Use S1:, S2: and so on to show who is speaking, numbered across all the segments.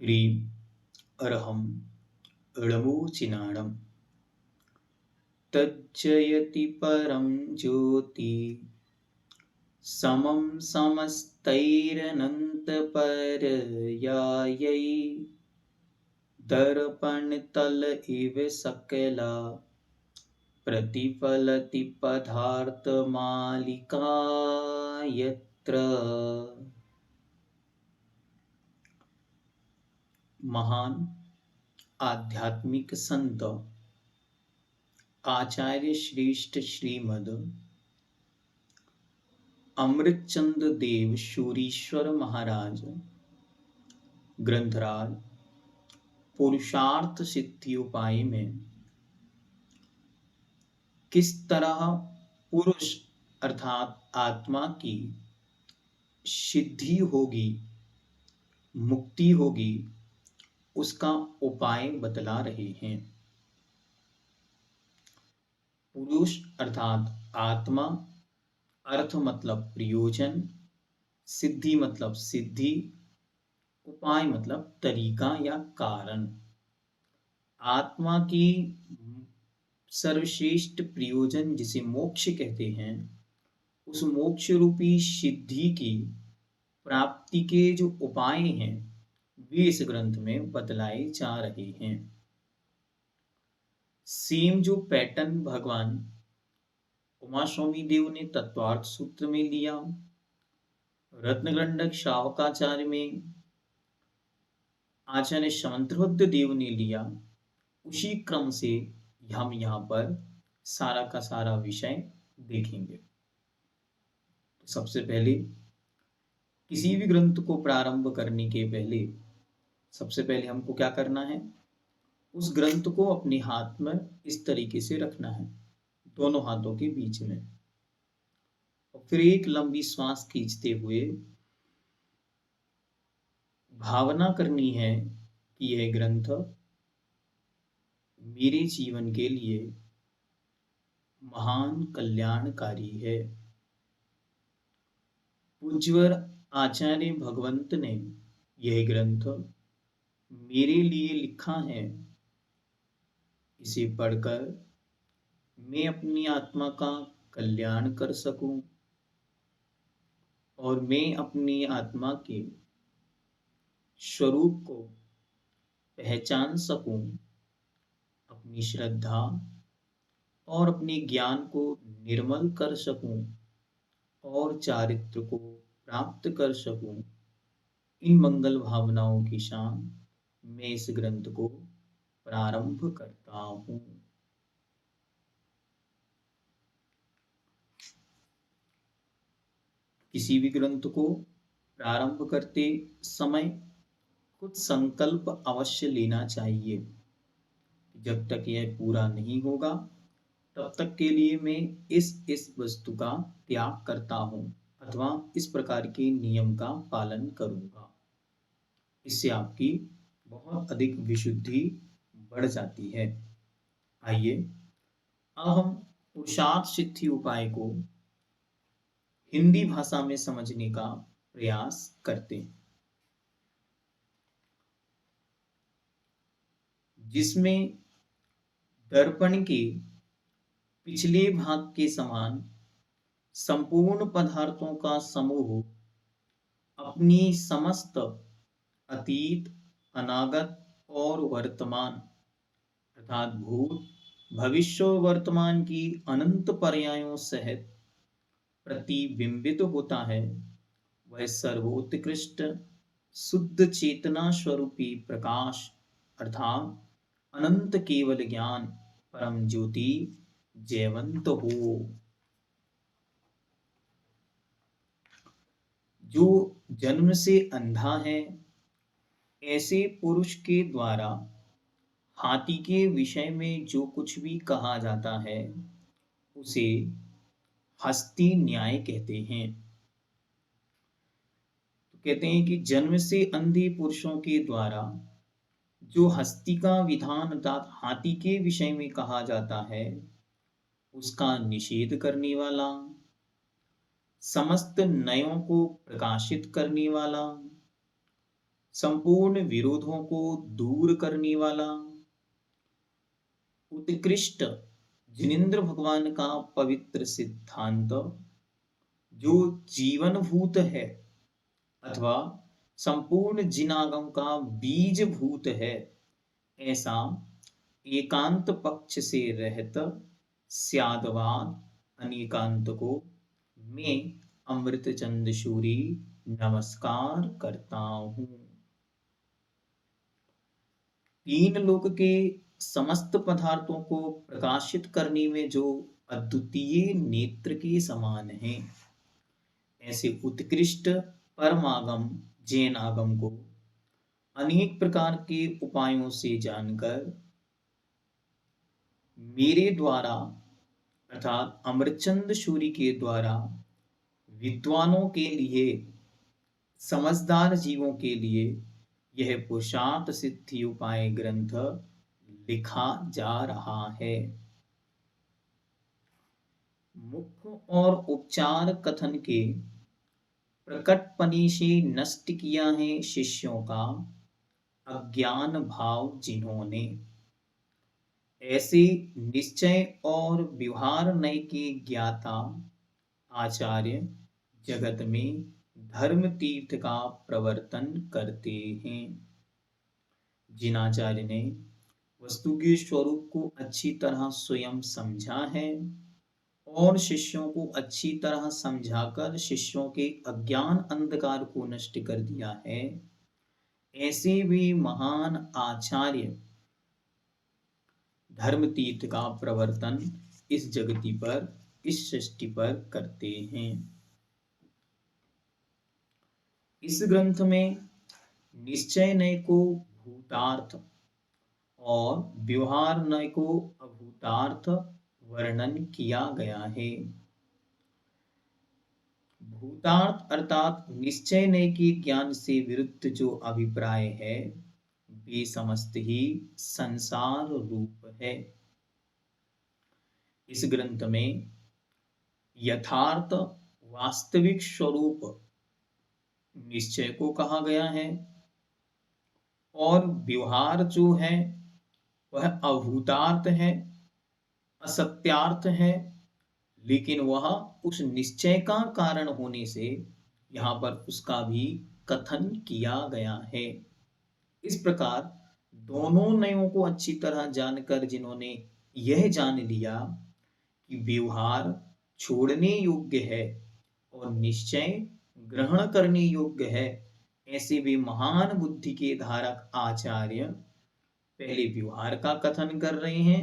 S1: ह्रीं अर्हं ळमोचिनाणं तज्जयति परं ज्योति समं समस्तैरनन्तपर्यायै दर्पणतल इव सकला प्रतिफलति पदार्थमालिका यत्र। महान आध्यात्मिक संत आचार्य श्रेष्ठ श्रीमद अमृतचंद देव शूरीश्वर महाराज ग्रंथराज पुरुषार्थ सिद्धि उपाय में किस तरह पुरुष अर्थात आत्मा की सिद्धि होगी, मुक्ति होगी, उसका उपाय बतला रहे हैं। पुरुष अर्थात आत्मा, अर्थ मतलब प्रयोजन, सिद्धि मतलब सिद्धि, उपाय मतलब तरीका या कारण। आत्मा की सर्वश्रेष्ठ प्रयोजन जिसे मोक्ष कहते हैं, उस मोक्ष रूपी सिद्धि की प्राप्ति के जो उपाय हैं वे इस ग्रंथ में बतलाए जा रहे हैं। सेम जो पैटर्न भगवान उमा स्वामी देव ने तत्वार्थ सूत्र में लिया, रत्नगंडक शावकाचार्य में आचार्य शमंतभद्र देव ने लिया, उसी क्रम से हम यहाँ पर सारा का सारा विषय देखेंगे। तो सबसे पहले किसी भी ग्रंथ को प्रारंभ करने के पहले सबसे पहले हमको क्या करना है, उस ग्रंथ को अपने हाथ में इस तरीके से रखना है, दोनों हाथों के बीच में, और फिर एक लंबी श्वास खींचते हुए भावना करनी है कि यह ग्रंथ मेरे जीवन के लिए महान कल्याणकारी है। पूज्यवर आचार्य भगवंत ने यह ग्रंथ मेरे लिए लिखा है, इसे पढ़कर मैं अपनी आत्मा का कल्याण कर सकूं और मैं अपनी आत्मा के स्वरूप को पहचान सकूं, अपनी श्रद्धा और अपने ज्ञान को निर्मल कर सकूं और चारित्र को प्राप्त कर सकूं। इन मंगल भावनाओं के साथ मैं इस ग्रंथ को प्रारंभ करता हूं। किसी भी ग्रंथ को प्रारंभ करते समय कुछ संकल्प अवश्य लेना चाहिए। जब तक यह पूरा नहीं होगा तब तक के लिए मैं इस वस्तु का त्याग करता हूं अथवा इस प्रकार के नियम का पालन करूंगा। इससे आपकी बहुत अधिक विशुद्धि बढ़ जाती है। आइए अब हम पुरुषार्थ सिद्धि उपाय को हिंदी भाषा में समझने का प्रयास करते हैं, जिसमें दर्पण के पिछले भाग के समान संपूर्ण पदार्थों का समूह अपनी समस्त अतीत, अनागत और वर्तमान अर्थात भूत, भविष्य और वर्तमान की अनंत पर्यायों सहित प्रतिबिंबित होता है। वह सर्वोत्कृष्ट शुद्ध चेतना स्वरूपी प्रकाश अर्थात अनंत केवल ज्ञान परम ज्योति जयवंत हो। जो जन्म से अंधा है, ऐसे पुरुष के द्वारा हाथी के विषय में जो कुछ भी कहा जाता है उसे हस्ती न्याय कहते हैं। तो कहते हैं कि जन्म से अंधे पुरुषों के द्वारा जो हस्ती का विधान अर्थात हाथी के विषय में कहा जाता है उसका निषेध करने वाला, समस्त नयों को प्रकाशित करने वाला, संपूर्ण विरोधों को दूर करने वाला, उत्कृष्ट जिनेंद्र भगवान का पवित्र सिद्धांत जो जीवनभूत है अथवा संपूर्ण जिनागम का बीज भूत है, ऐसा एकांत पक्ष से रहत स्यादवाद अनेकांत को मैं अमृतचंद सूरी नमस्कार करता हूँ। तीन लोक के समस्त पदार्थों को प्रकाशित करने में जो अद्वितीय नेत्र के समान है, ऐसे उत्कृष्ट परमागम जैन आगम को अनेक प्रकार के उपायों से जानकर मेरे द्वारा अर्थात अमरचंद सूरी के द्वारा विद्वानों के लिए, समझदार जीवों के लिए यह पुरुषार्थ सिद्धि उपाय ग्रंथ लिखा जा रहा है। मुख्य और उपचार कथन के प्रकटपने से नष्ट किया है शिष्यों का अज्ञान भाव जिन्होंने, ऐसे निश्चय और व्यवहार नय के ज्ञाता आचार्य जगत में धर्म तीर्थ का प्रवर्तन करते हैं। जिन आचार्य ने वस्तु के स्वरूप को अच्छी तरह स्वयं समझा है और शिष्यों को अच्छी तरह समझाकर शिष्यों के अज्ञान अंधकार को नष्ट कर दिया है, ऐसे भी महान आचार्य धर्म तीर्थ का प्रवर्तन इस जगति पर, इस सृष्टि पर करते हैं। इस ग्रंथ में निश्चय नय को भूतार्थ और व्यवहार नय को अभूतार्थ वर्णन किया गया है। भूतार्थ अर्थात निश्चय नय के ज्ञान से विरुद्ध जो अभिप्राय है, वे समस्त ही संसार रूप है। इस ग्रंथ में यथार्थ वास्तविक स्वरूप निश्चय को कहा गया है और व्यवहार जो है वह अभूतार्थ है, असत्यार्थ है, लेकिन वह उस निश्चय का कारण होने से यहाँ पर उसका भी कथन किया गया है। इस प्रकार दोनों नयों को अच्छी तरह जानकर जिन्होंने यह जान लिया कि व्यवहार छोड़ने योग्य है और निश्चय ग्रहण करने योग्य है, ऐसे भी महान बुद्धि के धारक आचार्य पहले व्यवहार का कथन कर रहे हैं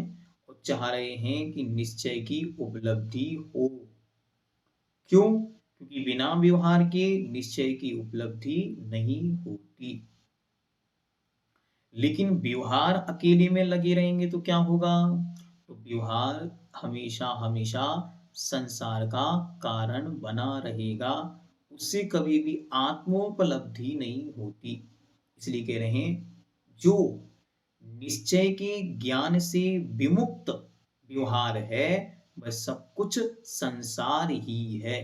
S1: और चाह रहे हैं कि निश्चय की उपलब्धि हो। क्यों? क्योंकि बिना व्यवहार के निश्चय की उपलब्धि नहीं होती। लेकिन व्यवहार अकेले में लगे रहेंगे तो क्या होगा? तो व्यवहार हमेशा हमेशा संसार का कारण बना रहेगा, उससे कभी भी आत्मोपलब्धि नहीं होती। इसलिए कह रहे हैं जो निश्चय के ज्ञान से विमुक्त व्यवहार है वह सब कुछ संसार ही है।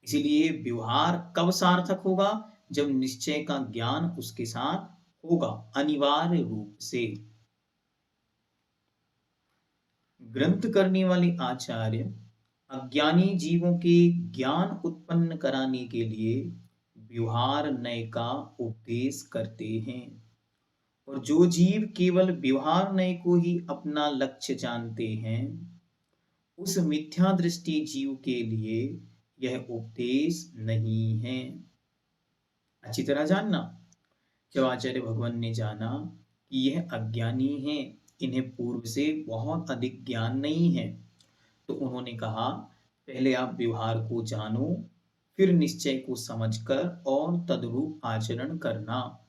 S1: इसीलिए व्यवहार कब सार्थक होगा? जब निश्चय का ज्ञान उसके साथ होगा, अनिवार्य रूप से। ग्रंथ करने वाले आचार्य अज्ञानी जीवों के ज्ञान उत्पन्न कराने के लिए व्यवहार नय का उपदेश करते हैं और जो जीव केवल व्यवहार नय को ही अपना लक्ष्य जानते हैं, उस मिथ्या दृष्टि जीव के लिए यह उपदेश नहीं है। अच्छी तरह जानना, जब आचार्य भगवान ने जाना कि यह अज्ञानी हैं, इन्हें पूर्व से बहुत अधिक ज्ञान नहीं है, तो उन्होंने कहा पहले आप व्यवहार को जानो, फिर निश्चय को समझकर और तद्रूप आचरण करना।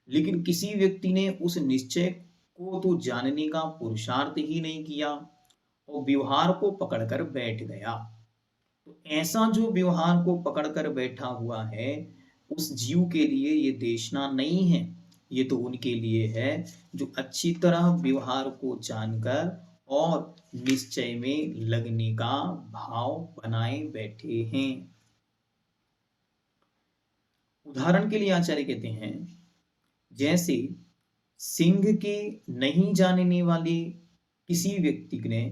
S1: लेकिन किसी व्यक्ति ने उस निश्चय को तो जानने का पुरुषार्थ ही नहीं किया और व्यवहार को पकड़कर बैठ गया। तो ऐसा जो व्यवहार को पकड़कर बैठा हुआ है, उस जीव के लिए ये देशना नहीं है, ये तो उनके लिए है जो अच्छी तरह व्यवहार को जानकर और निश्चय में लगने का भाव बनाए बैठे हैं। उदाहरण के लिए आचार्य कहते हैं जैसे सिंह के नहीं जानने वाले किसी व्यक्ति ने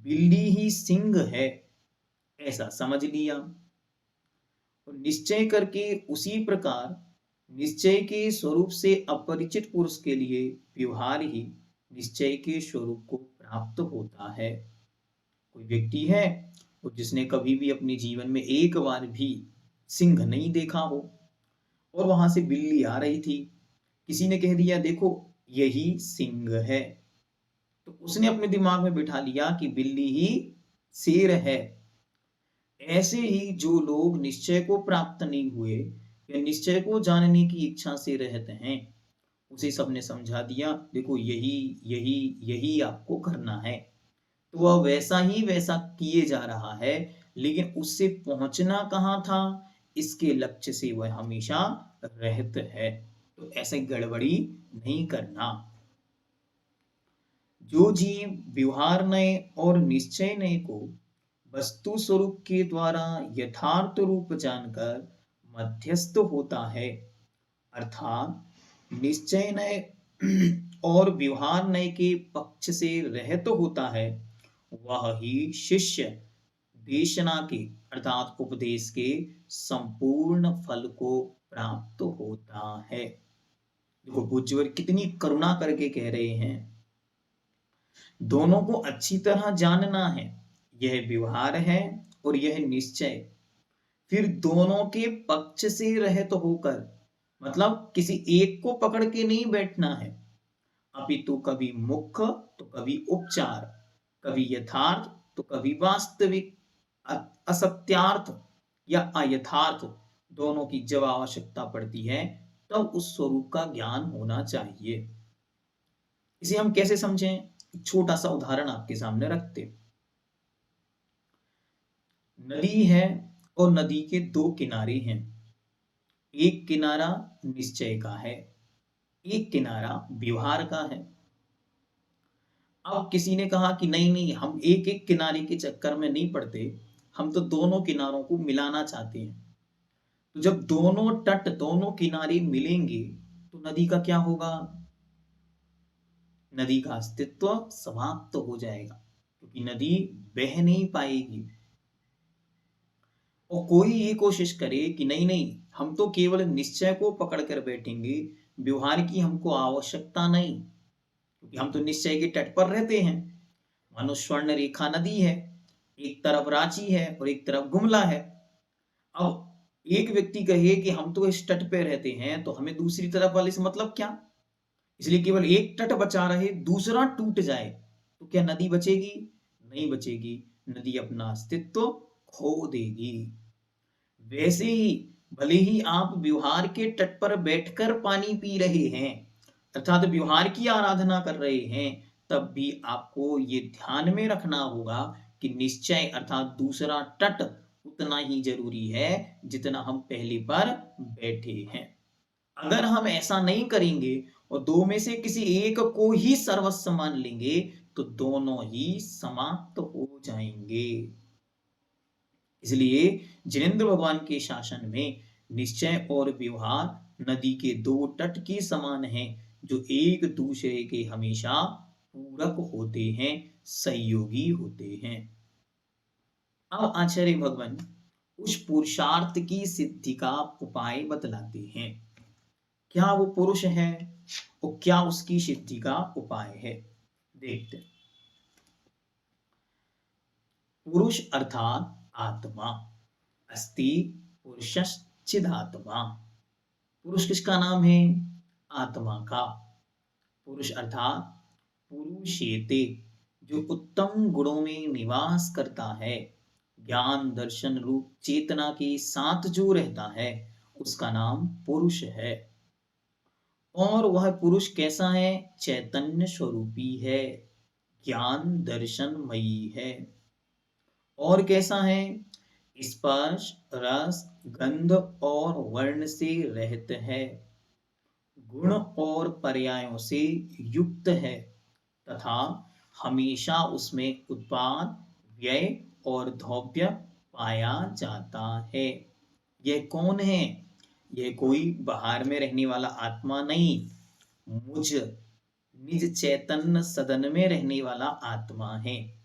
S1: बिल्ली ही सिंह है ऐसा समझ लिया, और निश्चय करके उसी प्रकार निश्चय के स्वरूप से अपरिचित पुरुष के लिए व्यवहार ही निश्चय के स्वरूप को प्राप्त होता है। कोई व्यक्ति है और जिसने कभी भी अपने जीवन में एक बार भी सिंह नहीं देखा हो, और वहां से बिल्ली आ रही थी, किसी ने कह दिया देखो यही सिंह है, तो उसने अपने दिमाग में बिठा लिया कि बिल्ली ही शेर है। ऐसे ही जो लोग निश्चय को प्राप्त नहीं हुए या निश्चय को जानने की इच्छा से रहते हैं, उसे सबने समझा दिया देखो यही यही यही आपको करना है, तो वह वैसा ही वैसा किए जा रहा है, लेकिन उससे पहुंचना कहाँ था, इसके लक्ष्य से वह हमेशा रहत है। तो ऐसे गड़बड़ी नहीं करना। जो जीव व्यवहार नय और निश्चय नय को वस्तु स्वरूप के द्वारा यथार्थ रूप जानकर मध्यस्थ होता है, अर्थात निश्चय नय और व्यवहार नय के पक्ष से रहत होता है, वह ही शिष्य देशना के अर्थात उपदेश के संपूर्ण फल को प्राप्त होता है। देखो बुद्धजीवर कितनी करुणा करके कह रहे हैं, दोनों को अच्छी तरह जानना है, यह व्यवहार है और यह निश्चय, फिर दोनों के पक्ष से रहित होकर, मतलब किसी एक को पकड़ के नहीं बैठना है, अपितु कभी मुख्य तो कभी उपचार, कभी यथार्थ तो कभी वास्तविक, असत्यार्थ या अयथार्थ, दोनों की जब आवश्यकता पड़ती है तब उस स्वरूप का ज्ञान होना चाहिए। इसे हम कैसे समझें, एक छोटा सा उदाहरण आपके सामने रखते। नदी है और नदी के दो किनारे हैं, एक किनारा निश्चय का है, एक किनारा व्यवहार का है। अब किसी ने कहा कि नहीं नहीं, हम एक एक किनारे के चक्कर में नहीं पड़ते, हम तो दोनों किनारों को मिलाना चाहते हैं। तो जब दोनों तट दोनों किनारे मिलेंगे तो नदी का क्या होगा, नदी का अस्तित्व समाप्त हो जाएगा, क्योंकि नदी बह नहीं पाएगी। और कोई ये कोशिश करे कि नहीं नहीं, हम तो केवल निश्चय को पकड़ कर बैठेंगे, व्यवहार की हमको आवश्यकता नहीं, क्योंकि हम तो निश्चय के तट पर रहते हैं। मानो स्वर्ण रेखा नदी है, एक तरफ रांची है और एक तरफ गुमला है। अब एक व्यक्ति कहे कि हम तो इस तट पे रहते हैं, तो हमें दूसरी तरफ वाले से मतलब क्या, इसलिए केवल एक तट बचा रहे, दूसरा टूट जाए तो क्या नदी बचेगी, नहीं बचेगी, नदी अपना अस्तित्व खो देगी। वैसे ही भले ही आप व्यवहार के तट पर बैठकर पानी पी रहे हैं, अर्थात व्यवहार की आराधना कर रहे हैं, तब भी आपको ये ध्यान में रखना होगा कि निश्चय अर्थात दूसरा तट उतना ही जरूरी है जितना हम पहले पर बैठे हैं। अगर हम ऐसा नहीं करेंगे और दो में से किसी एक को ही सर्वस्व मान लेंगे, तो दोनों ही समाप्त हो जाएंगे। इसलिए जिनेंद्र भगवान के शासन में निश्चय और व्यवहार नदी के दो तट के समान हैं, जो एक दूसरे के हमेशा पूरक होते हैं, सहयोगी होते हैं। अब आचार्य भगवान उस पुरुषार्थ की सिद्धि का उपाय बतलाते हैं, क्या वो पुरुष है और क्या उसकी सिद्धि का उपाय है। देखते हैं। पुरुष अर्थात आत्मा, अस्ति पुरुषश्चिदात्मा। पुरुष किसका नाम है, आत्मा का। पुरुष अर्थात पुरुषेते, जो उत्तम गुणों में निवास करता है, ज्ञान दर्शन रूप चेतना के साथ जो रहता है, उसका नाम पुरुष है। और वह पुरुष कैसा है, चैतन्य स्वरूपी है, ज्ञान दर्शनमयी है। और कैसा है, स्पर्श रस गंध और वर्ण से रहित है, गुण और पर्यायों से युक्त है, तथा हमेशा उसमें उत्पाद व्यय और धौव्य पाया जाता है। यह कौन है, यह कोई बाहर में रहने वाला आत्मा नहीं, मुझ निज चैतन्य सदन में रहने वाला आत्मा है,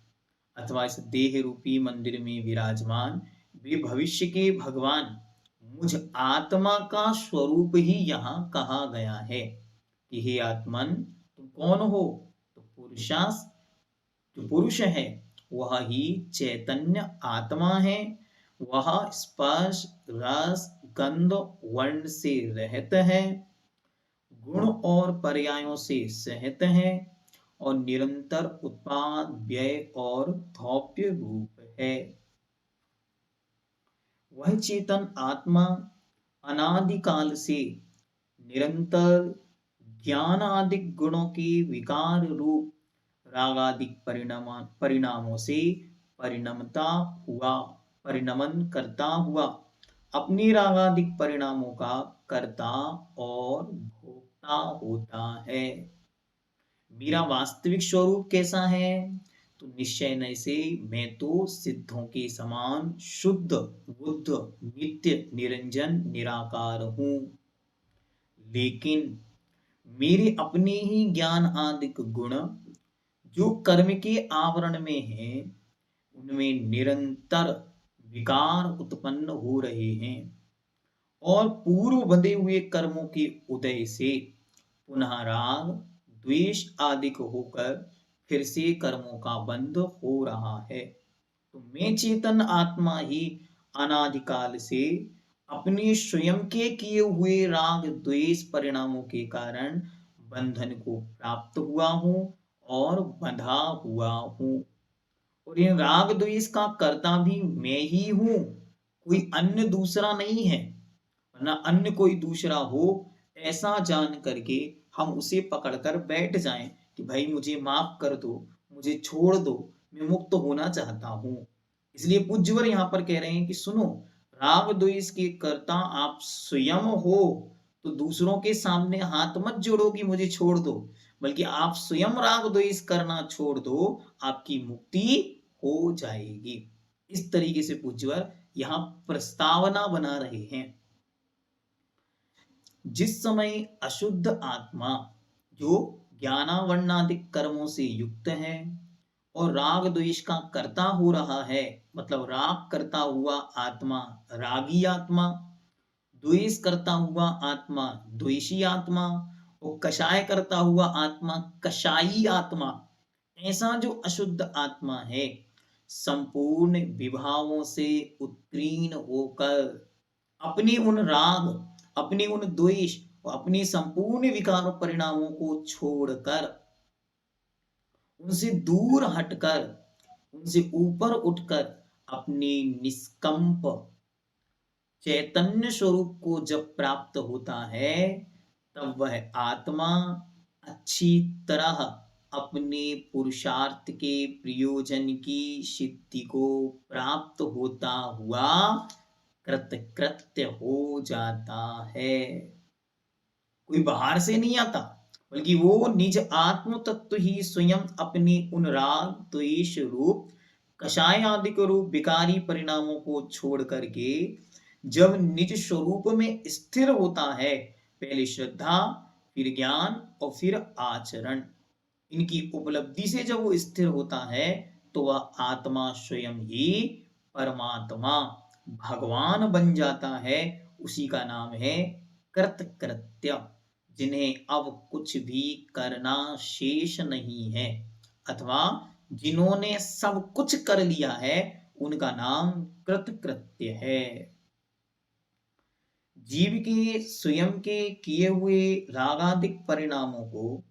S1: अथवा इस देह रूपी मंदिर में विराजमान वे भविष्य के भगवान मुझ आत्मा का स्वरूप ही यहाँ कहा गया है कि हे आत्मन, तुम कौन हो? तो पुरुषास, जो पुरुष है वह ही चैतन्य आत्मा है। वह स्पर्श रस गंध वर्ण से रहित है, गुण और पर्यायों से सहित है और निरंतर उत्पाद व्यय और धौप्य रूप है। वह चेतन आत्मा अनादिकाल से निरंतर ज्ञान आदि गुणों के विकार रूप रागादिक परिणामों से परिणमन करता हुआ अपने रागादिक परिणामों का कर्ता और भोक्ता होता है। मेरा वास्तविक स्वरूप कैसा है? तो निश्चय न से मैं तो सिद्धों के समान शुद्ध बुद्ध नित्य निरंजन निराकार हूं, लेकिन मेरे अपने ही ज्ञान आदिक गुण जो कर्म के आवरण में हैं उनमें निरंतर विकार उत्पन्न हो रहे हैं और पूर्व बंधे हुए कर्मों के उदय से पुनः राग द्वेष आदि होकर फिर से कर्मों का बंध हो रहा है। तो मैं चेतन आत्मा ही अनादिकाल से अपने स्वयं के किए हुए राग द्वेष परिणामों के कारण बंधन को प्राप्त हुआ हूं और बंधा हुआ हूं, और इन राग द्वेष का कर्ता भी मैं ही हूं, कोई अन्य दूसरा नहीं है। वरना अन्य कोई दूसरा हो ऐसा जान करके हम उसे पकड़कर बैठ जाएं कि भाई मुझे माफ कर दो, मुझे छोड़ दो, मैं मुक्त होना चाहता हूं। इसलिए पूज्यवर यहाँ पर कह रहे हैं कि सुनो, राग द्वेष के कर्ता आप स्वयं हो, तो दूसरों के सामने हाथ मत जोड़ो कि मुझे छोड़ दो, बल्कि आप स्वयं राग द्वेष करना छोड़ दो, आपकी मुक्ति हो जाएगी। इस तरीके से पूज्यवर यहाँ प्रस्तावना बना रहे हैं। जिस समय अशुद्ध आत्मा जो ज्ञानावर्णादिक कर्मों से युक्त है और राग द्वेष का कर्ता हो रहा है, मतलब राग करता हुआ आत्मा रागी आत्मा, द्वेष करता हुआ आत्मा द्वेषी आत्मा और कषाय करता हुआ आत्मा कषायी आत्मा, ऐसा जो अशुद्ध आत्मा है संपूर्ण विभावों से उत्तीर्ण होकर अपने उन राग, अपने उन द्वेष और अपने संपूर्ण विकार परिणामों को छोड़कर, उनसे दूर हटकर, उनसे ऊपर उठकर अपने निष्कंप चैतन्य स्वरूप को जब प्राप्त होता है, तब वह आत्मा अच्छी तरह अपने पुरुषार्थ के प्रयोजन की सिद्धि को प्राप्त होता हुआ कृतकृत्य हो जाता है। कोई बाहर से नहीं आता, बल्कि वो निज आत्म तत्व ही स्वयं अपने उन राग द्वेष रूप कषाय आदि रूप विकारी परिणामों को छोड़ करके जब निज स्वरूप में स्थिर होता है, पहले श्रद्धा, फिर ज्ञान और फिर आचरण, इनकी उपलब्धि से जब वो स्थिर होता है तो वह आत्मा स्वयं ही परमात्मा भगवान बन जाता है। उसी का नाम है कृतकृत्य, जिन्हें अब कुछ भी करना शेष नहीं है, अथवा जिन्होंने सब कुछ कर लिया है उनका नाम कृतकृत्य है। जीव के स्वयं के किए हुए रागादिक परिणामों को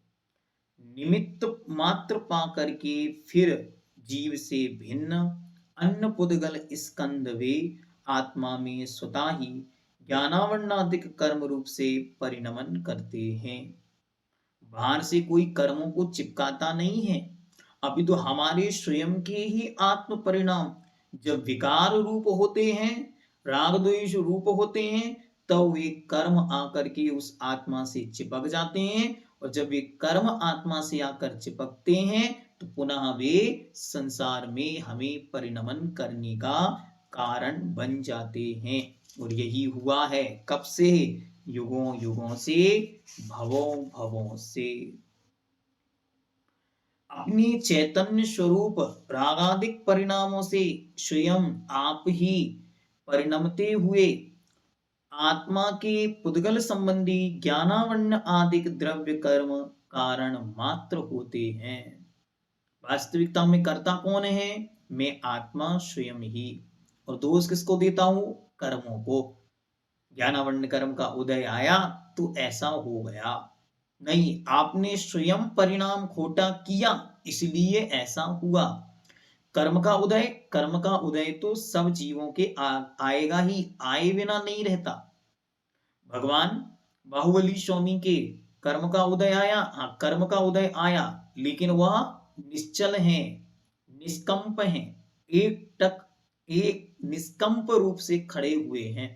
S1: निमित्त मात्र पा करके फिर जीव से भिन्न अन्य पुद्गल स्कंद वे आत्मा में स्वतः ही ज्ञानावर्णादिक कर्म रूप से परिणमन करते हैं। बाहर से कोई कर्मों को चिपकाता नहीं है, अभी तो हमारे स्वयं के ही आत्म परिणाम जब विकार रूप होते हैं, राग द्वेष रूप होते हैं, तो वे कर्म आकर के उस आत्मा से चिपक जाते हैं, और जब वे कर्म आत्मा से आकर चिपकते हैं तो पुनः वे संसार में हमें परिणमन करने का कारण बन जाते हैं। और यही हुआ है कब से? युगों युगों से, भवों भवों से। अपने चैतन्य स्वरूप रागादिक परिणामों से स्वयं आप ही परिणमते हुए आत्मा के पुद्गल संबंधी ज्ञानावर्ण आदिक द्रव्य कर्म कारण मात्र होते हैं। वास्तविकता में कर्ता कौन है? मैं आत्मा स्वयं ही। और दोष किसको देता हूं? कर्मों को। ज्ञानावर्ण कर्म का उदय आया तो ऐसा हो गया। नहीं, आपने स्वयं परिणाम खोटा किया इसलिए ऐसा हुआ। कर्म का उदय तो सब जीवों के आएगा ही, आए बिना नहीं रहता। भगवान बाहुबली स्वामी के कर्म का उदय आया, हाँ कर्म का उदय आया, लेकिन वह निश्चल है, निष्कंप है, एक निष्कंप रूप से खड़े हुए हैं।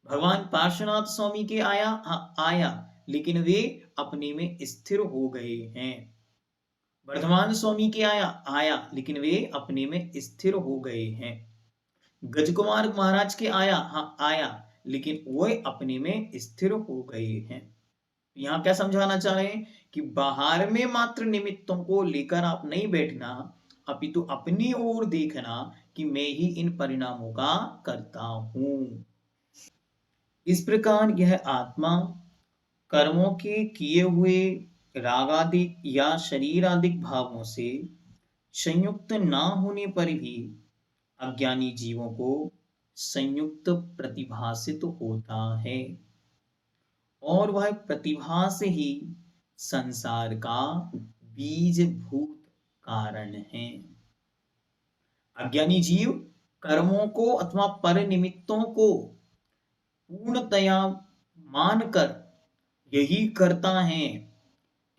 S1: भगवान पार्श्वनाथ स्वामी के आया, हाँ आया, लेकिन वे अपने में स्थिर हो गए हैं। वर्धमान स्वामी के आया, लेकिन वे अपने में स्थिर हो गए हैं। गजकुमार महाराज के आया, हाँ आया, लेकिन वे अपने में स्थिर हो गए हैं। यहाँ क्या समझाना चाह रहे हैं कि बाहर में मात्र निमित्तों को लेकर आप नहीं बैठना, अपितु अपनी ओर देखना कि मैं ही इन परिणामों का करता हूं। इस प्रकार यह आत्मा कर्मों के किए हुए रागादिक या शरीरादिक भावों से संयुक्त ना होने पर भी अज्ञानी जीवों को संयुक्त प्रतिभासित होता है, और वह प्रतिभा से ही संसार का बीजभूत कारण है। अज्ञानी जीव कर्मों को अथवा पर निमित्तों को पूर्णतया मानकर यही करता है,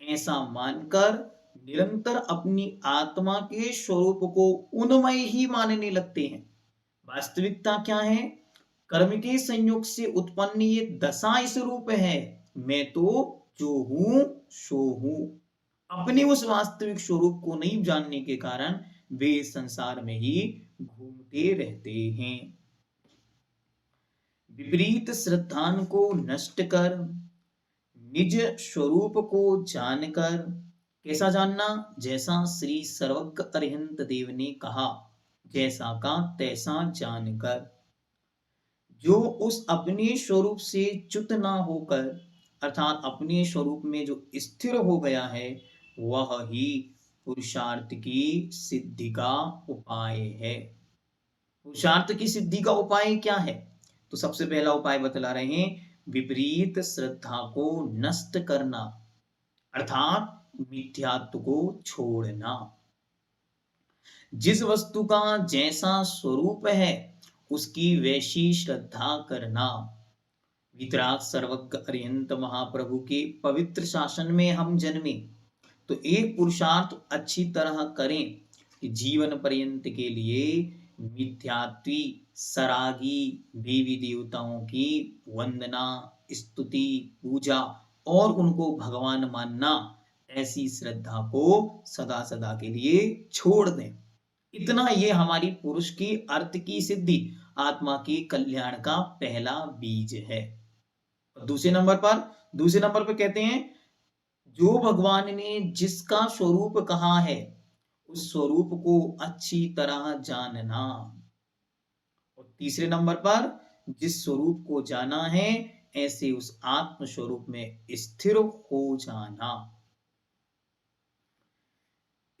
S1: ऐसा मानकर निरंतर अपनी आत्मा के स्वरूप को उन्मय ही मानने लगते हैं। वास्तविकता क्या है? कर्म के संयोग से उत्पन्न ये दशा इस रूप है, मैं तो जो हूं सो हूं। अपने उस वास्तविक स्वरूप को नहीं जानने के कारण वे संसार में ही घूमते रहते हैं। विपरीत श्रद्धान को नष्ट कर निज स्वरूप को जानकर, कैसा जानना? जैसा श्री सर्वज्ञ अरिहंत देव ने कहा, जैसा का तैसा जानकर। जो उस अपने स्वरूप से च्युत ना होकर, अर्थात अपने स्वरूप में जो स्थिर हो गया है, वह ही पुरुषार्थ की सिद्धि का उपाय है। पुरुषार्थ की सिद्धि का उपाय क्या है? तो सबसे पहला उपाय बतला रहे हैं, विपरीत श्रद्धा को नष्ट करना, अर्थात मिथ्यात्व को छोड़ना। जिस वस्तु का जैसा स्वरूप है उसकी वैसी श्रद्धा करना। वितराग सर्वज्ञ अरिहंत महाप्रभु के पवित्र शासन में हम जन्मे तो एक पुरुषार्थ अच्छी तरह करें कि जीवन पर्यंत के लिए मिथ्यात्वी सरागी देवी देवताओं की वंदना, स्तुति, पूजा और उनको भगवान मानना, ऐसी श्रद्धा को सदा सदा के लिए छोड़ दें। इतना ये हमारी पुरुष की अर्थ की सिद्धि, आत्मा के कल्याण का पहला बीज है। दूसरे नंबर पर कहते हैं, जो भगवान ने जिसका स्वरूप कहा है उस स्वरूप को अच्छी तरह जानना। और तीसरे नंबर पर, जिस स्वरूप को जाना है ऐसे उस आत्म स्वरूप में स्थिर हो जाना।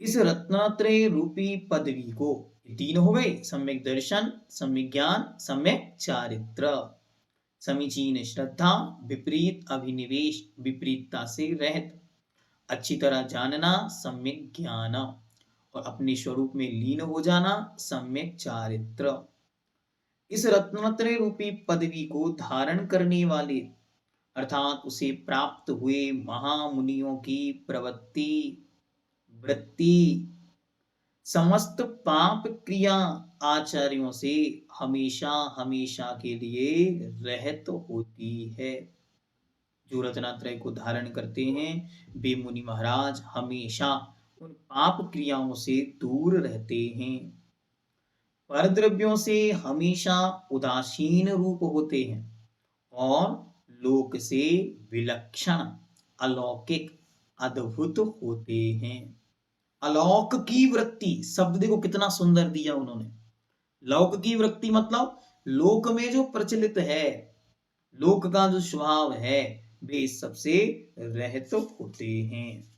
S1: इस रत्नात्रय रूपी पदवी को, तीन हो गए, सम्यक दर्शन, सम्यक ज्ञान, सम्यक चारित्र। समीचीन श्रद्धा, विपरीत अभिनिवेश, विपरीतता से रहित, अच्छी तरह जानना, सम्यक ज्ञान, और अपने स्वरूप में लीन हो जाना, सम्यक चारित्र। इस रत्नत्रय रूपी पदवी को धारण करने वाले, अर्थात उसे प्राप्त हुए महामुनियों की प्रवृत्ति, वृत्ति, समस्त पाप क्रिया आचार्यों से हमेशा हमेशा के लिए रहित होती है। जो रत्नात्रय को धारण करते हैं वे मुनि महाराज हमेशा उन पाप क्रियाओं से दूर रहते हैं। परद्रव्यों से हमेशा उदासीन रूप होते हैं और लोक से विलक्षण, अलौकिक, अद्भुत होते हैं। अलौक की वृत्ति शब्द देखो कितना सुंदर दिया उन्होंने। लौक की वृत्ति मतलब लोक में जो प्रचलित है, लोक का जो स्वभाव है, वे इस सबसे रहित होते हैं।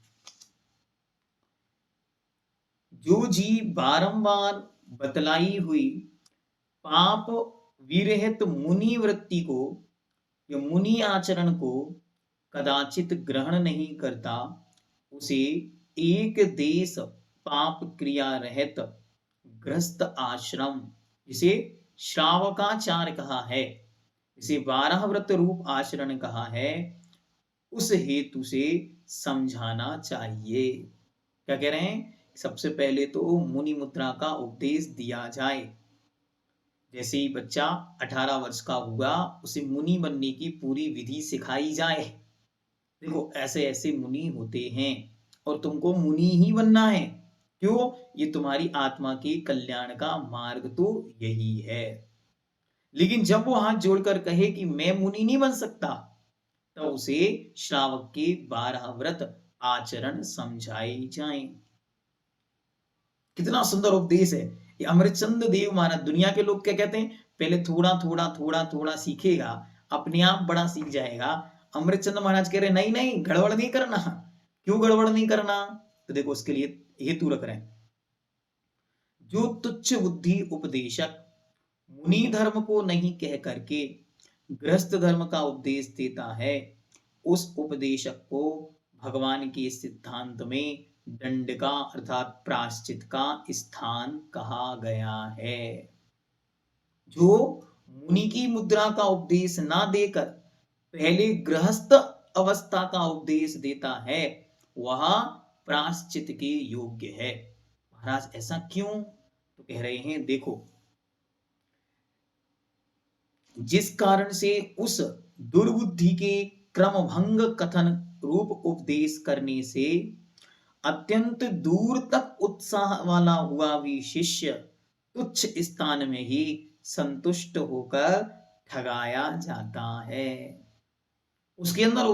S1: जो जीव बारंबार बतलाई हुई पाप विरहित मुनि वृत्ति को या मुनि आचरण को कदाचित ग्रहण नहीं करता, उसे एक देश पाप क्रिया रहित ग्रस्त आश्रम, जिसे श्रावकाचार कहा है, जिसे 12 व्रत रूप आचरण कहा है, उस हेतु से समझाना चाहिए। क्या कह रहे हैं? सबसे पहले तो मुनि मुद्रा का उपदेश दिया जाए। जैसे ही बच्चा 18 वर्ष का हुआ, उसे मुनि बनने की पूरी विधि सिखाई जाए। देखो ऐसे ऐसे मुनि होते हैं और तुमको मुनि ही बनना है। क्यों? ये तुम्हारी आत्मा के कल्याण का मार्ग तो यही है। लेकिन जब वो हाथ जोड़कर कहे कि मैं मुनि नहीं बन सकता, तो उसे श्रावक के 12 व्रत आचरण समझाए जाएं। कितना सुंदर उपदेश है ये। अमरचंद देव महाराज, दुनिया के लोग क्या कहते हैं, पहले थोड़ा थोड़ा थोड़ा थोड़ा सीखेगा, अपने आप बड़ा सीख जाएगा। अमृतचंद महाराज कह रहे नहीं नहीं, गड़बड़ नहीं करना। क्यों गड़बड़ नहीं करना? तो देखो उसके लिए हेतु रख रहे हैं। जो तुच्छ बुद्धि उपदेशक मुनि धर्म को नहीं कह करके गृहस्थ धर्म का उपदेश देता है, उस उपदेशक को भगवान के सिद्धांत में दंड का अर्थात प्रायश्चित का स्थान कहा गया है। जो मुनि की मुद्रा का उपदेश ना देकर पहले गृहस्थ अवस्था का उपदेश देता है, वह प्रायश्चित के योग्य है। महाराज ऐसा क्यों? तो कह रहे हैं देखो, जिस कारण से उस दुर्बुद्धि के क्रम भंग कथन रूप उपदेश करने से अत्यंत दूर तक उत्साह वाला हुआ भी शिष्य तुच्छ स्थान में ही संतुष्ट होकर ठगाया जाता है। उसके अंदर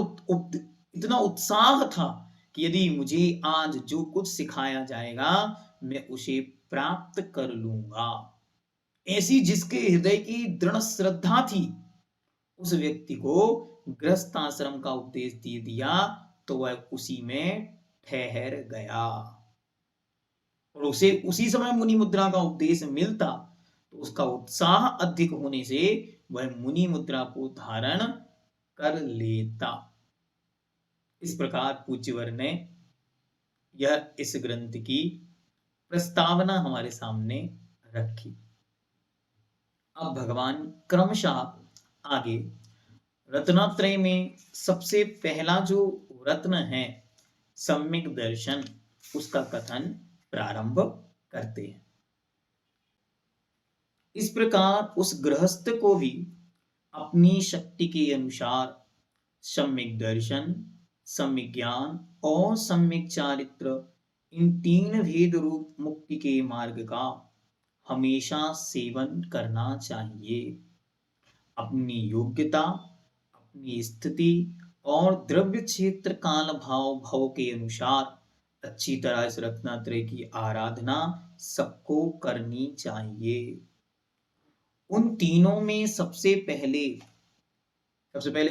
S1: इतना उत्साह था कि यदि मुझे आज जो कुछ सिखाया जाएगा मैं उसे प्राप्त कर लूंगा। ऐसी जिसके हृदय की दृढ़ श्रद्धा थी, उस व्यक्ति को गृहस्थ आश्रम का उपदेश दे दिया तो वह उसी में ठहर गया और उसे उसी समय मुनि मुद्रा का उपदेश मिलता तो उसका उत्साह अधिक होने से वह मुनि मुद्रा को धारण कर लेता। इस प्रकार पूज्यवर ने यह इस ग्रंथ की प्रस्तावना हमारे सामने रखी। अब भगवान क्रमशः आगे रत्नात्रय में सबसे पहला जो रत्न है सम्यक दर्शन, उसका कथन प्रारंभ करते हैं। इस प्रकार उस गृहस्थ को भी अपनी शक्ति के अनुसार सम्यक दर्शन, सम्यक ज्ञान और सम्यक चारित्र, इन 3 भेद रूप मुक्ति के मार्ग का हमेशा सेवन करना चाहिए। अपनी योग्यता, अपनी स्थिति और द्रव्य क्षेत्र काल भाव भव के अनुसार अच्छी तरह इस रत्नात्रय की आराधना सबको करनी चाहिए। उन तीनों में सबसे पहले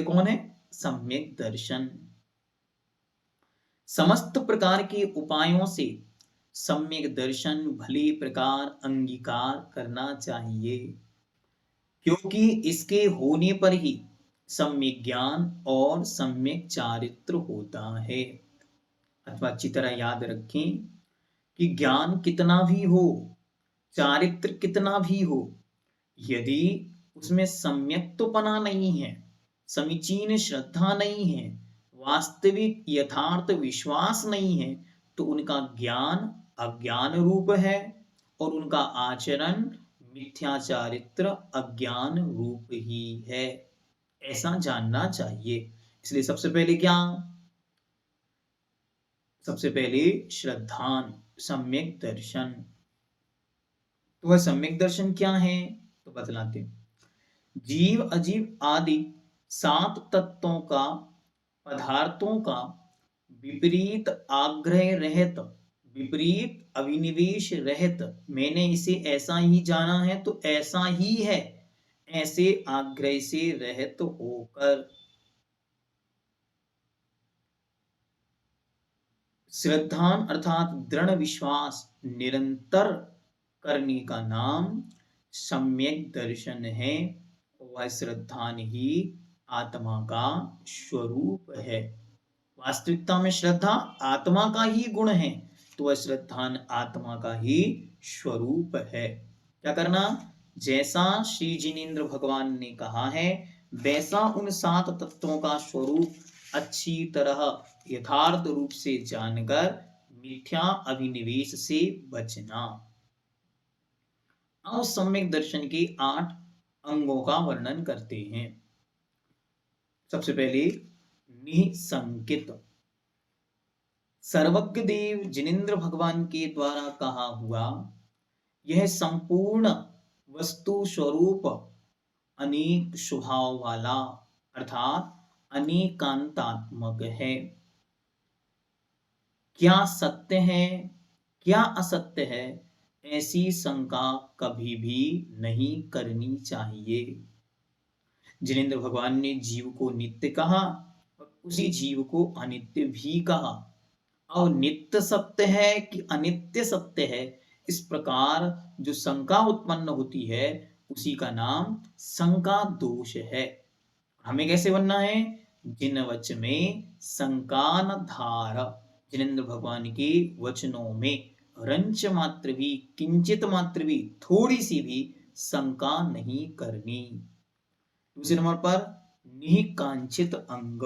S1: कौन है? सम्यक दर्शन। समस्त प्रकार के उपायों से सम्यक दर्शन भली प्रकार अंगीकार करना चाहिए, क्योंकि इसके होने पर ही सम्यक ज्ञान और सम्यक चारित्र होता है। अथवा अच्छी तरह याद रखें कि ज्ञान कितना भी हो, चारित्र कितना भी हो, यदि उसमें सम्यक्तपना नहीं है, समीचीन श्रद्धा नहीं है, वास्तविक यथार्थ विश्वास नहीं है, तो उनका ज्ञान अज्ञान रूप है और उनका आचरण मिथ्या चारित्र अज्ञान रूप ही है। ऐसा जानना चाहिए। इसलिए सबसे पहले क्या? सबसे पहले श्रद्धान, सम्यक दर्शन। तो वह सम्यक दर्शन क्या है, तो बतलाते हैं। जीव अजीव आदि 7 तत्वों का, पदार्थों का विपरीत आग्रह रहित, विपरीत अभिनिवेश रहित, मैंने इसे ऐसा ही जाना है तो ऐसा ही है, ऐसे आग्रह से रहित होकर श्रद्धान अर्थात दृढ़ विश्वास निरंतर करने का नाम सम्यक दर्शन है। वह श्रद्धान ही आत्मा का स्वरूप है। वास्तविकता में श्रद्धा आत्मा का ही गुण है, तो वह श्रद्धान आत्मा का ही स्वरूप है। क्या करना, जैसा श्री जिनेन्द्र भगवान ने कहा है वैसा उन 7 तत्वों का स्वरूप अच्छी तरह यथार्थ रूप से जानकर मिथ्या अभिनिवेश से बचना। अब सम्यक दर्शन के 8 अंगों का वर्णन करते हैं। सबसे पहले निसंकित। सर्वज्ञ देव जिनेन्द्र भगवान के द्वारा कहा हुआ यह संपूर्ण वस्तु स्वरूप अनेक स्वभाव वाला अर्थात अनेकांतात्मक है। क्या सत्य है क्या असत्य है, ऐसी शंका कभी भी नहीं करनी चाहिए। जिनेन्द्र भगवान ने जीव को नित्य कहा और उसी जीव को अनित्य भी कहा। और नित्य सत्य है कि अनित्य सत्य है, इस प्रकार जो शंका उत्पन्न होती है उसी का नाम शंका दोष है। हमें कैसे बनना है, जिन वच में शंका न धार। जिनेन्द्र भगवान के वचनों में रंच मात्र भी, किंचित मात्र भी, थोड़ी सी भी शंका नहीं करनी। दूसरे नंबर पर निकांक्षित अंग।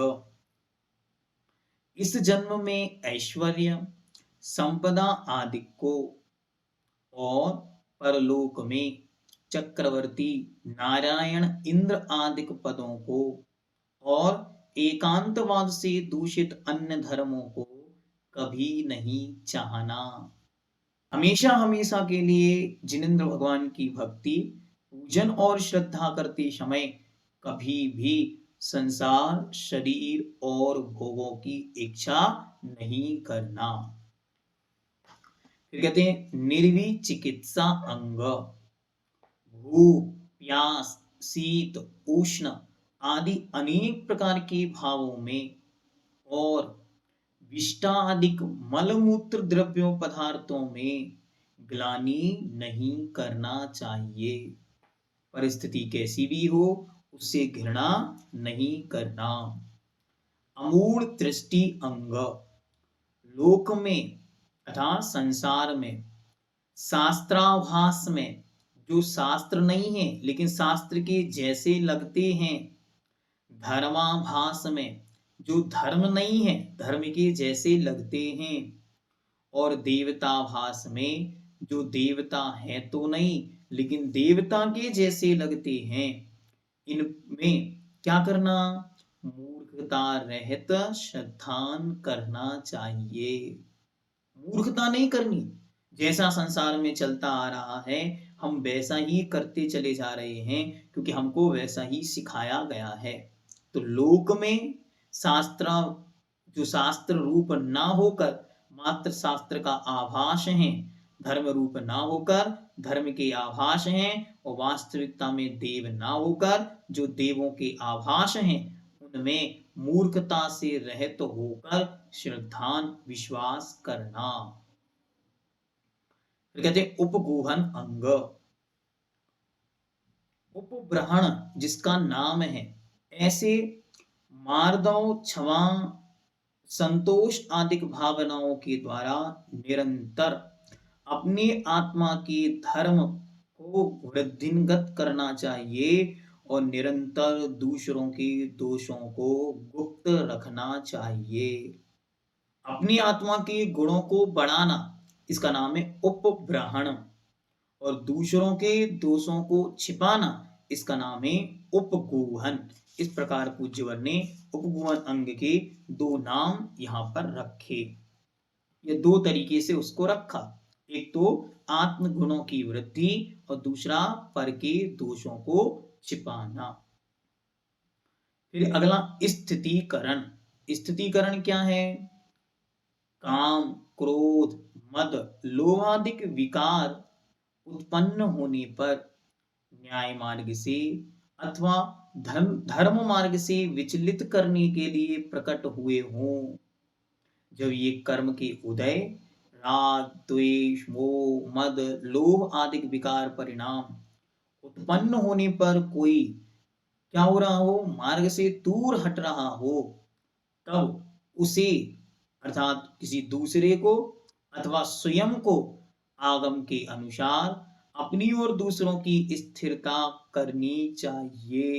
S1: इस जन्म में ऐश्वर्य, संपदा आदि को और परलोक में चक्रवर्ती, नारायण, इंद्र आदि पदों को और एकांतवाद से दूषित अन्य धर्मों को कभी नहीं चाहना। हमेशा हमेशा के लिए जिनेन्द्र भगवान की भक्ति, पूजन और श्रद्धा करते समय कभी भी संसार, शरीर और भोगों की इच्छा नहीं करना। फिर कहते हैं निर्विचिकित्सा अंग। भूख, प्यास, शीत, उष्ण आदि अनेक प्रकार के भावों में और विष्टादिक मलमूत्र द्रव्यों पदार्थों में ग्लानि नहीं करना चाहिए। परिस्थिति कैसी भी हो उससे घृणा नहीं करना। अमूढ़ दृष्टि अंग। लोक में अर्थात संसार में शास्त्राभास में जो शास्त्र नहीं है लेकिन शास्त्र के जैसे लगते हैं, धर्माभास में जो धर्म नहीं है धर्म के जैसे लगते हैं, और देवताभास में जो देवता है तो नहीं लेकिन देवता के जैसे लगते हैं। इनमें क्या करना, मूर्खता रहित श्रद्धान करना चाहिए। मूर्खता नहीं करनी। जैसा संसार में चलता आ रहा है हम वैसा ही करते चले जा रहे हैं क्योंकि हमको वैसा ही सिखाया गया है। तो लोक में शास्त्र जो शास्त्र रूप ना होकर मात्र शास्त्र का आभास है, धर्म रूप ना होकर धर्म के आभास हैं, और वास्तविकता में देव ना होकर जो देवों के आभास हैं, उनमें मूर्खता से रहित होकर श्रद्धान विश्वास करना। फिर कहते हैं उपगूहन अंग। उपब्रहण जिसका नाम है, ऐसे मार्दव, क्षमा, संतोष आदि भावनाओं के द्वारा निरंतर अपने आत्मा के धर्म को वृद्धिंगत करना चाहिए और निरंतर दूसरों के दोषों को गुप्त रखना चाहिए। अपनी आत्मा के गुणों को बढ़ाना, इसका नाम है उपब्रहण, और दूसरों के दोषों को छिपाना, इसका नाम है उपगूहन। इस प्रकार पूज्यवर ने उपगूहन अंग के 2 नाम यहां पर रखे। ये 2 तरीके से उसको रखा। एक तो आत्म गुणों की वृद्धि और दूसरा पर के दोषों को छिपाना। फिर अगला स्थितीकरण। स्थितीकरण क्या है? काम, क्रोध, मद, लोभादिक विकार उत्पन्न होने पर न्याय मार्ग से अथवा धर्म मार्ग से विचलित करने के लिए प्रकट हुए हों। जब ये कर्म के उदय, राग, द्वेष, मोह, मद, लोभ आदि विकार परिणाम उत्पन्न होने पर कोई क्या हो रहा हो? मार्ग से दूर हट रहा हो, तब उसे अर्थात किसी दूसरे को अथवा स्वयं को आगम के अनुसार अपनी और दूसरों की स्थिरता करनी चाहिए।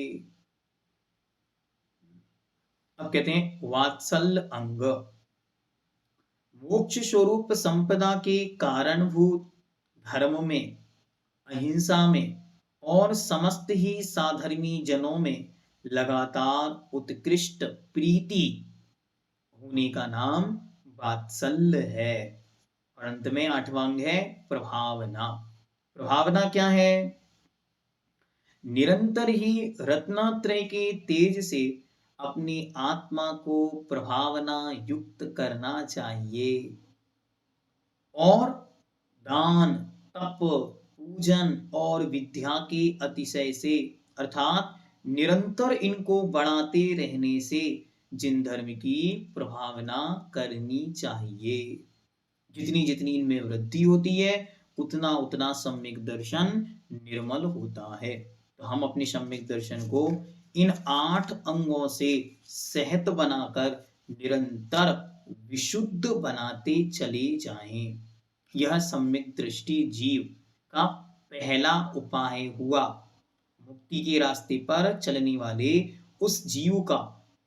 S1: अब कहते हैं वात्सल्य अंग। मोक्ष स्वरूप संपदा के कारणभूत धर्म में, अहिंसा में और समस्त ही साधर्मी जनों में लगातार उत्कृष्ट प्रीति होने का नाम वात्सल्य है। और अंत में 8वां अंग है प्रभावना। प्रभावना क्या है? निरंतर ही रत्नत्रय के तेज से अपनी आत्मा को प्रभावना युक्त करना चाहिए और दान, तप, पूजन और विद्या के अतिशय से अर्थात निरंतर इनको बढ़ाते रहने से जिन धर्म की प्रभावना करनी चाहिए। जितनी जितनी इनमें वृद्धि होती है उतना उतना सम्यक दर्शन निर्मल होता है। तो हम अपने सम्यक दर्शन को इन 8 अंगों से सहत बनाकर निरंतर विशुद्ध बनाते चले जाएं। यह सम्यक दृष्टि जीव का पहला उपाय हुआ। मुक्ति के रास्ते पर चलने वाले उस जीव का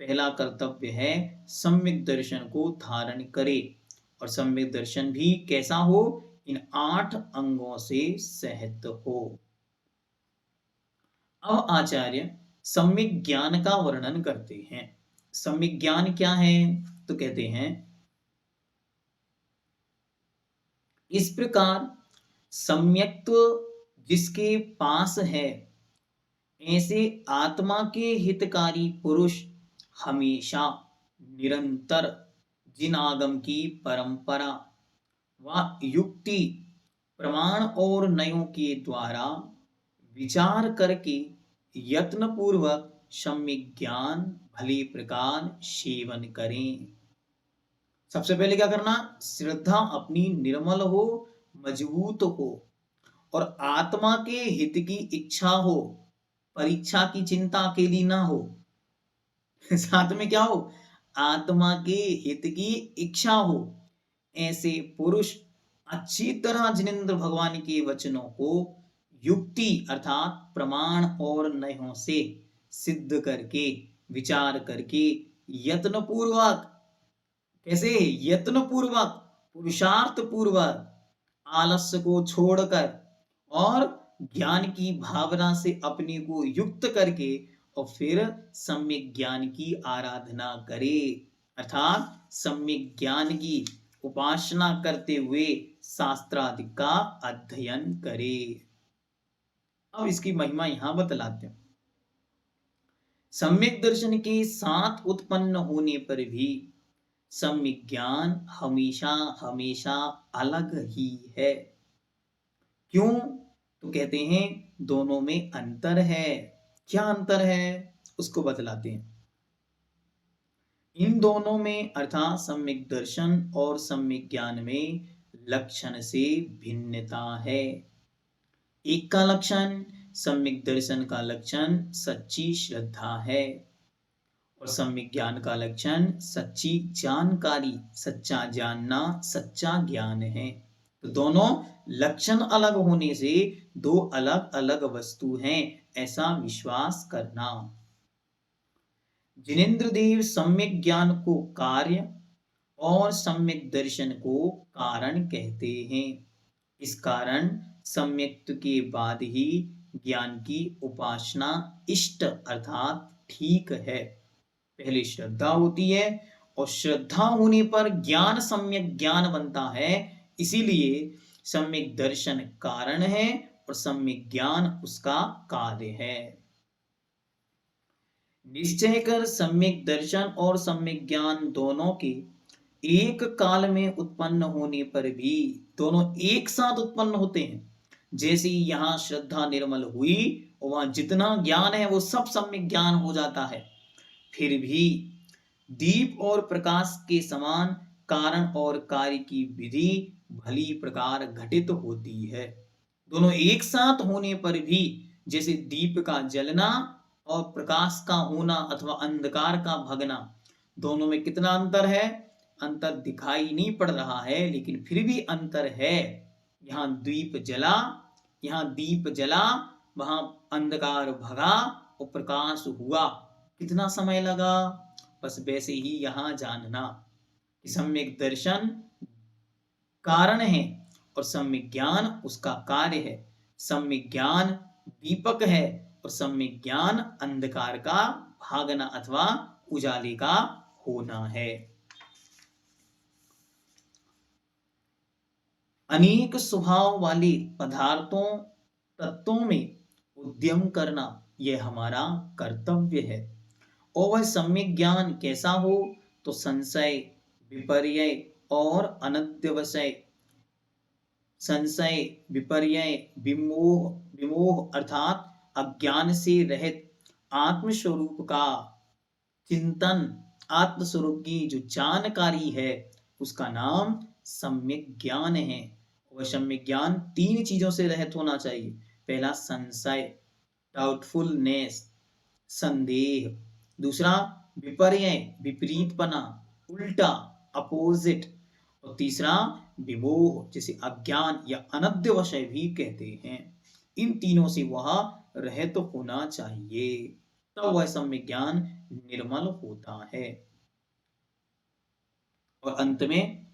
S1: पहला कर्तव्य है सम्यक दर्शन को धारण करे। और सम्यक दर्शन भी कैसा हो? इन 8 अंगों से सहित हो। अब आचार्य सम्यक ज्ञान का वर्णन करते हैं। सम्यक ज्ञान क्या है? तो कहते हैं इस प्रकार सम्यक्त्व जिसके पास है, ऐसे आत्मा के हितकारी पुरुष हमेशा निरंतर जिन आगम की परंपरा व युक्ति, प्रमाण और नयों के द्वारा विचार करके यत्न पूर्वक सम्यक ज्ञान भली प्रकार सेवन करें। सबसे पहले क्या करना? श्रद्धा अपनी निर्मल हो, मजबूत हो और आत्मा के हित की इच्छा हो, परीक्षा की चिंता अकेली ना हो। साथ में क्या हो? आत्मा के हित की इच्छा हो। ऐसे पुरुष अच्छी तरह जिनेंद्र भगवान के वचनों को युक्ति अर्थात प्रमाण और नयों से सिद्ध करके, विचार करके यत्न पूर्वक, कैसे? यत्न पूर्वक, पुरुषार्थ पूर्वक, आलस्य को छोड़कर और ज्ञान की भावना से अपने को युक्त करके और फिर सम्यक ज्ञान की आराधना करे अर्थात सम्यक ज्ञान की उपासना करते हुए शास्त्रादि का अध्ययन करे। अब इसकी महिमा यहां बतलाते हैं। सम्यक दर्शन के साथ उत्पन्न होने पर भी सम्यक ज्ञान हमेशा हमेशा अलग ही है। क्यों? तो कहते हैं दोनों में अंतर है। क्या अंतर है? उसको बतलाते हैं। इन दोनों में अर्थात सम्यक दर्शन और सम्यक ज्ञान में लक्षण से भिन्नता है। एक का लक्षण, सम्यक दर्शन का लक्षण सच्ची श्रद्धा है और सम्यक ज्ञान का लक्षण सच्ची जानकारी, सच्चा जानना, सच्चा ज्ञान है। तो दोनों लक्षण अलग होने से दो अलग अलग वस्तु हैं, ऐसा विश्वास करना। जिनेंद्र देव सम्यक ज्ञान को कार्य और सम्यक दर्शन को कारण कहते हैं। इस कारण सम्यक्त के बाद ही ज्ञान की उपासना इष्ट अर्थात ठीक है। पहले श्रद्धा होती है और श्रद्धा होने पर ज्ञान सम्यक ज्ञान बनता है। इसीलिए सम्यक दर्शन कारण है और सम्यक ज्ञान उसका कार्य है। निश्चय कर सम्यक दर्शन और सम्यक ज्ञान दोनों के एक काल में उत्पन्न होने पर भी दोनों एक साथ उत्पन्न होते हैं। जैसे यहाँ श्रद्धा निर्मल हुई और वहां जितना ज्ञान है वो सब सम्यक ज्ञान हो जाता है। फिर भी दीप और प्रकाश के समान कारण और कार्य की विधि भली प्रकार घटित होती है। दोनों एक साथ होने पर भी, जैसे दीप का जलना और प्रकाश का होना अथवा अंधकार का भगना, दोनों में कितना अंतर है? अंतर दिखाई नहीं पड़ रहा है, लेकिन फिर भी अंतर है। यहाँ दीप जला, वहां अंधकार भगा और प्रकाश हुआ। कितना समय लगा? बस वैसे ही यहाँ जानना कि सम्यक दर्शन कारण है और सम्यक ज्ञान उसका कार्य है। सम्यक ज्ञान दीपक है और सम्यक ज्ञान अंधकार का भागना अथवा उजाले का होना है। अनेक स्वभाव वाले पदार्थों तत्वों में उद्यम करना यह हमारा कर्तव्य है। और वह सम्यक ज्ञान कैसा हो? तो संशय, विपर्य और अनध्यवसाय, संशय, विपर्य, विमोह अर्थात अज्ञान से रहित आत्मस्वरूप का चिंतन, आत्मस्वरूप की जो जानकारी है उसका नाम सम्यक ज्ञान है। वह सम्यक ज्ञान 3 चीजों से रहित होना चाहिए। पहला संशय, डाउटफुलनेस, संदेह। दूसरा विपर्य, विपरीतपना, उल्टा, अपोजिट। और तीसरा विमोह, जिसे अज्ञान या अनध्यवसाय भी कहते हैं। इन तीनों से वह रहित होना चाहिए, तब वह सम्यक ज्ञान निर्मल होता है। और अंत में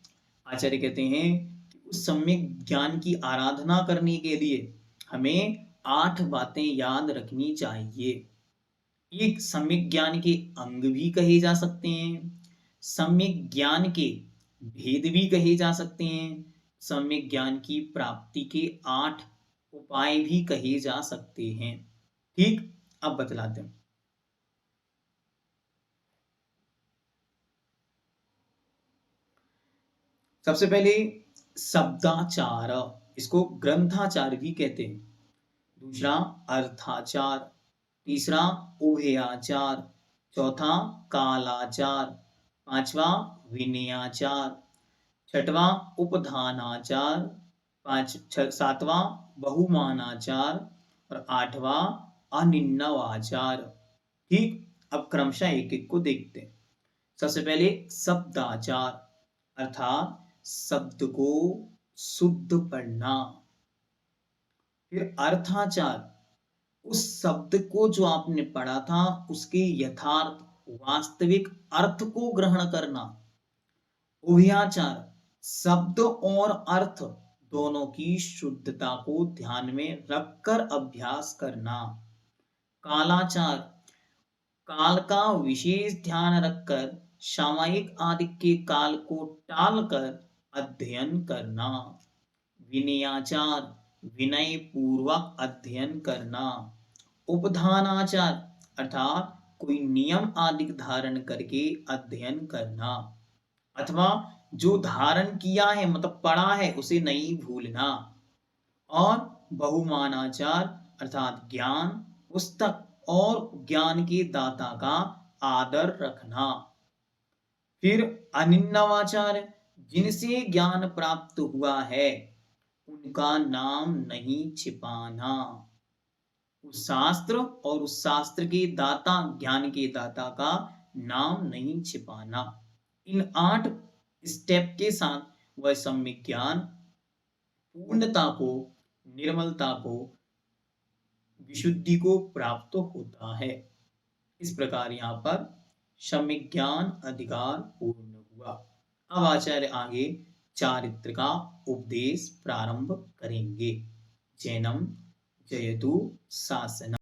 S1: आचार्य कहते हैं कि उस सम्यक ज्ञान की आराधना करने के लिए हमें 8 बातें याद रखनी चाहिए। एक सम्यक ज्ञान के अंग भी कहे जा सकते हैं, सम्यक ज्ञान के भेद भी कहे जा सकते हैं, सम्यक ज्ञान की प्राप्ति के 8 उपाय भी कहे जा सकते हैं। ठीक, अब बतलाते हैं। सबसे पहले शब्दाचार, इसको ग्रंथाचार भी कहते हैं। दूसरा अर्थाचार, तीसरा उभयाचार, चौथा कालाचार, पांचवा विनयाचार, छठवां उपधानाचार, सातवां बहुमानाचार और आठवां अनिन्नवाचार। ठीक, अब क्रमशः एक एक को देखते हैं। सबसे पहले शब्दाचार, अर्थात शब्द को शुद्ध पढ़ना। फिर अर्थाचार, उस शब्द को जो आपने पढ़ा था उसके यथार्थ वास्तविक अर्थ को ग्रहण करना। उभयाचार, शब्द और अर्थ दोनों की शुद्धता को ध्यान में रखकर अभ्यास करना। कालाचार, काल का विशेष ध्यान रखकर सामयिक आदि के काल को टालकर अध्ययन करना। विनयाचार, विनय पूर्वक अध्ययन करना। उपधानाचार, अर्थात कोई नियम आदि धारण करके अध्ययन करना, अथवा जो धारण किया है मतलब पढ़ा है उसे नहीं भूलना। और बहुमानाचार, अर्थात ज्ञान, पुस्तक और ज्ञान के दाता का आदर रखना। फिर अनिन्नवाचार, जिनसे ज्ञान प्राप्त हुआ है उनका नाम नहीं छिपाना। उस शास्त्र और उस शास्त्र के दाता, ज्ञान के दाता का नाम नहीं छिपाना। इन 8 स्टेप के साथ वह सम्यक ज्ञान पूर्णता को, निर्मलता को, विशुद्धि को प्राप्त होता है। इस प्रकार यहाँ पर सम्यक ज्ञान अधिकार पूर्ण हुआ। अब आचार्य आगे चारित्र का उपदेश प्रारंभ करेंगे। जैनम जयतु शासनम।